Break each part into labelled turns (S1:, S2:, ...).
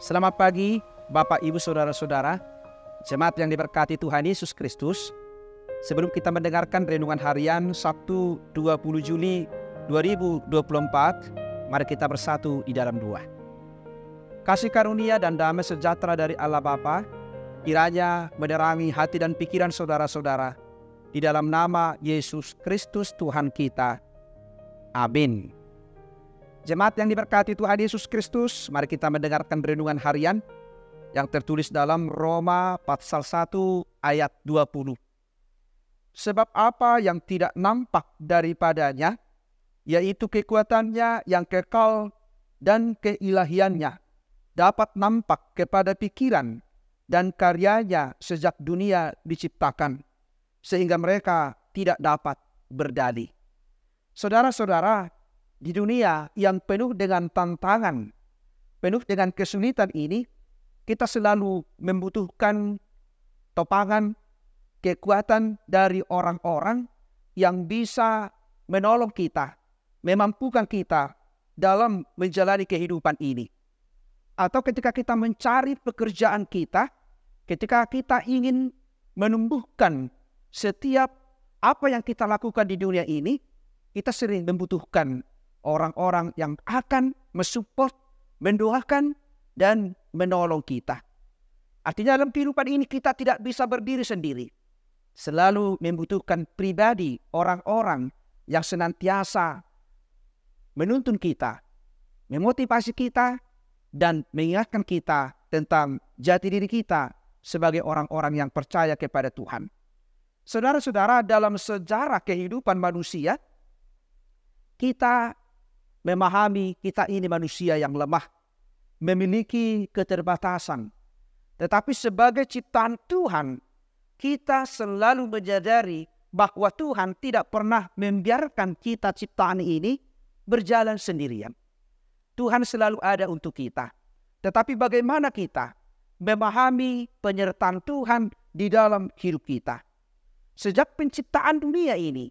S1: Selamat pagi, Bapak, Ibu, Saudara-saudara, jemaat yang diberkati Tuhan Yesus Kristus. Sebelum kita mendengarkan renungan harian Sabtu 20 Juli 2024, mari kita bersatu di dalam doa. Kasih karunia dan damai sejahtera dari Allah Bapa kiranya menerangi hati dan pikiran saudara-saudara di dalam nama Yesus Kristus Tuhan kita. Amin. Jemaat yang diberkati Tuhan Yesus Kristus, mari kita mendengarkan renungan harian yang tertulis dalam Roma pasal 1 ayat 20. Sebab apa yang tidak nampak daripadanya, yaitu kekuatannya yang kekal dan keilahiannya, dapat nampak kepada pikiran dan karyanya sejak dunia diciptakan, sehingga mereka tidak dapat berdalih. Saudara-saudara, di dunia yang penuh dengan tantangan, penuh dengan kesulitan ini, kita selalu membutuhkan topangan, kekuatan dari orang-orang yang bisa menolong kita, memampukan kita dalam menjalani kehidupan ini. Atau ketika kita mencari pekerjaan kita, ketika kita ingin menumbuhkan setiap apa yang kita lakukan di dunia ini, kita sering membutuhkan orang-orang yang akan mensupport, mendoakan, dan menolong kita. Artinya dalam kehidupan ini kita tidak bisa berdiri sendiri. Selalu membutuhkan pribadi, orang-orang yang senantiasa menuntun kita, memotivasi kita, dan mengingatkan kita tentang jati diri kita sebagai orang-orang yang percaya kepada Tuhan. Saudara-saudara, dalam sejarah kehidupan manusia, kita memahami kita ini manusia yang lemah, memiliki keterbatasan. Tetapi sebagai ciptaan Tuhan, kita selalu menyadari bahwa Tuhan tidak pernah membiarkan kita ciptaan ini berjalan sendirian. Tuhan selalu ada untuk kita. Tetapi bagaimana kita memahami penyertaan Tuhan di dalam hidup kita? Sejak penciptaan dunia ini,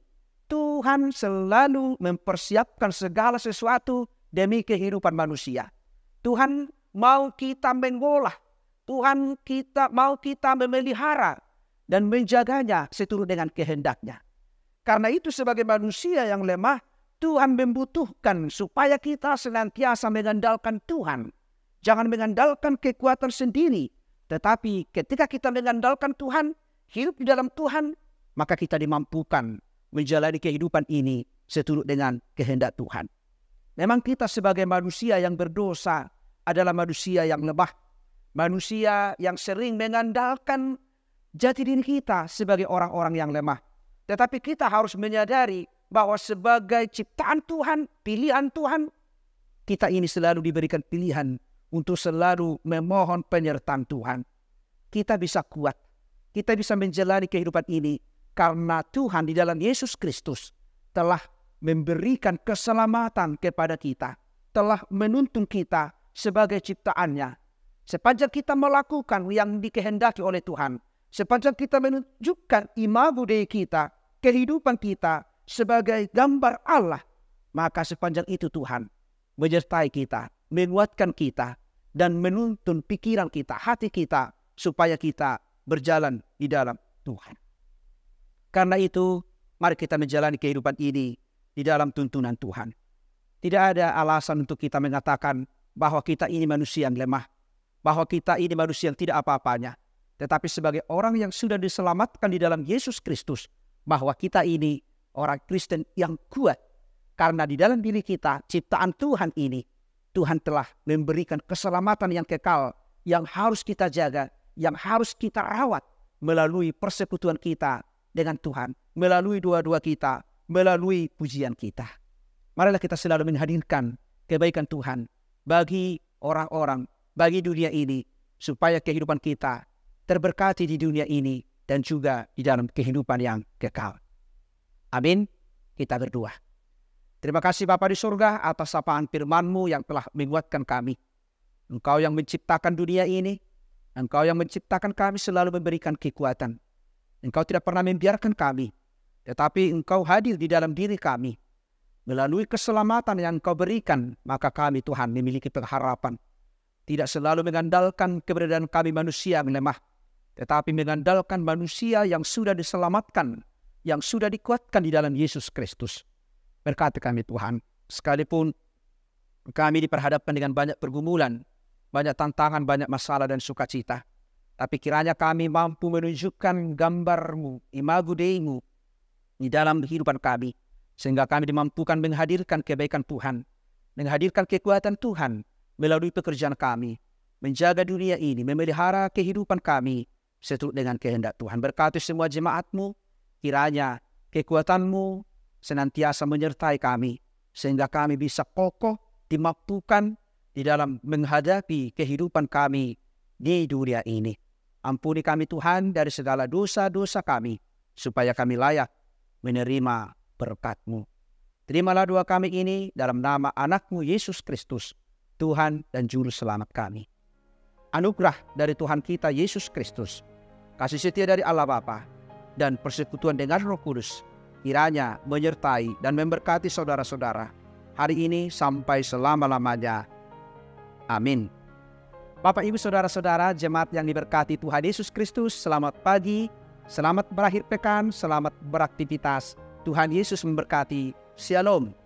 S1: Tuhan selalu mempersiapkan segala sesuatu demi kehidupan manusia. Tuhan mau kita mengolah, Tuhan mau kita memelihara dan menjaganya seturut dengan kehendaknya. Karena itu sebagai manusia yang lemah, Tuhan membutuhkan supaya kita senantiasa mengandalkan Tuhan. Jangan mengandalkan kekuatan sendiri, tetapi ketika kita mengandalkan Tuhan, hidup di dalam Tuhan, maka kita dimampukan menjalani kehidupan ini seturut dengan kehendak Tuhan. Memang kita sebagai manusia yang berdosa adalah manusia yang lemah. Manusia yang sering mengandalkan jati diri kita sebagai orang-orang yang lemah. Tetapi kita harus menyadari bahwa sebagai ciptaan Tuhan, pilihan Tuhan, kita ini selalu diberikan pilihan untuk selalu memohon penyertaan Tuhan. Kita bisa kuat, kita bisa menjalani kehidupan ini karena Tuhan di dalam Yesus Kristus telah memberikan keselamatan kepada kita, telah menuntun kita sebagai ciptaannya. Sepanjang kita melakukan yang dikehendaki oleh Tuhan, sepanjang kita menunjukkan imago Dei kita, kehidupan kita sebagai gambar Allah, maka sepanjang itu Tuhan menyertai kita, menguatkan kita, dan menuntun pikiran kita, hati kita, supaya kita berjalan di dalam Tuhan. Karena itu, mari kita menjalani kehidupan ini di dalam tuntunan Tuhan. Tidak ada alasan untuk kita mengatakan bahwa kita ini manusia yang lemah, bahwa kita ini manusia yang tidak apa-apanya. Tetapi sebagai orang yang sudah diselamatkan di dalam Yesus Kristus, bahwa kita ini orang Kristen yang kuat. Karena di dalam diri kita, ciptaan Tuhan ini, Tuhan telah memberikan keselamatan yang kekal, yang harus kita jaga, yang harus kita rawat melalui persekutuan kita dengan Tuhan, melalui doa-doa kita, melalui pujian kita. Marilah kita selalu menghadirkan kebaikan Tuhan bagi orang-orang, bagi dunia ini, supaya kehidupan kita terberkati di dunia ini dan juga di dalam kehidupan yang kekal. Amin. Kita berdoa. Terima kasih Bapa di surga atas sapaan firman-Mu yang telah menguatkan kami. Engkau yang menciptakan dunia ini, Engkau yang menciptakan kami selalu memberikan kekuatan. Engkau tidak pernah membiarkan kami, tetapi Engkau hadir di dalam diri kami. Melalui keselamatan yang Engkau berikan, maka kami Tuhan memiliki pengharapan tidak selalu mengandalkan keberadaan kami manusia yang lemah, tetapi mengandalkan manusia yang sudah diselamatkan, yang sudah dikuatkan di dalam Yesus Kristus. Berkati kami Tuhan, sekalipun kami diperhadapkan dengan banyak pergumulan, banyak tantangan, banyak masalah dan sukacita, tapi kiranya kami mampu menunjukkan gambar-Mu, imago Dei-Mu di dalam kehidupan kami, sehingga kami dimampukan menghadirkan kebaikan Tuhan, menghadirkan kekuatan Tuhan melalui pekerjaan kami, menjaga dunia ini, memelihara kehidupan kami seturut dengan kehendak Tuhan. Berkati semua jemaat-Mu, kiranya kekuatan-Mu senantiasa menyertai kami, sehingga kami bisa kokoh dimampukan di dalam menghadapi kehidupan kami di dunia ini. Ampuni kami Tuhan dari segala dosa-dosa kami, supaya kami layak menerima berkat-Mu. Terimalah doa kami ini dalam nama anak-Mu Yesus Kristus, Tuhan dan Juru Selamat kami. Anugerah dari Tuhan kita Yesus Kristus, kasih setia dari Allah Bapa, dan persekutuan dengan Roh Kudus, kiranya menyertai dan memberkati saudara-saudara hari ini sampai selama-lamanya. Amin. Bapak, Ibu, saudara-saudara, jemaat yang diberkati Tuhan Yesus Kristus, selamat pagi, selamat berakhir pekan, selamat beraktivitas. Tuhan Yesus memberkati. Shalom.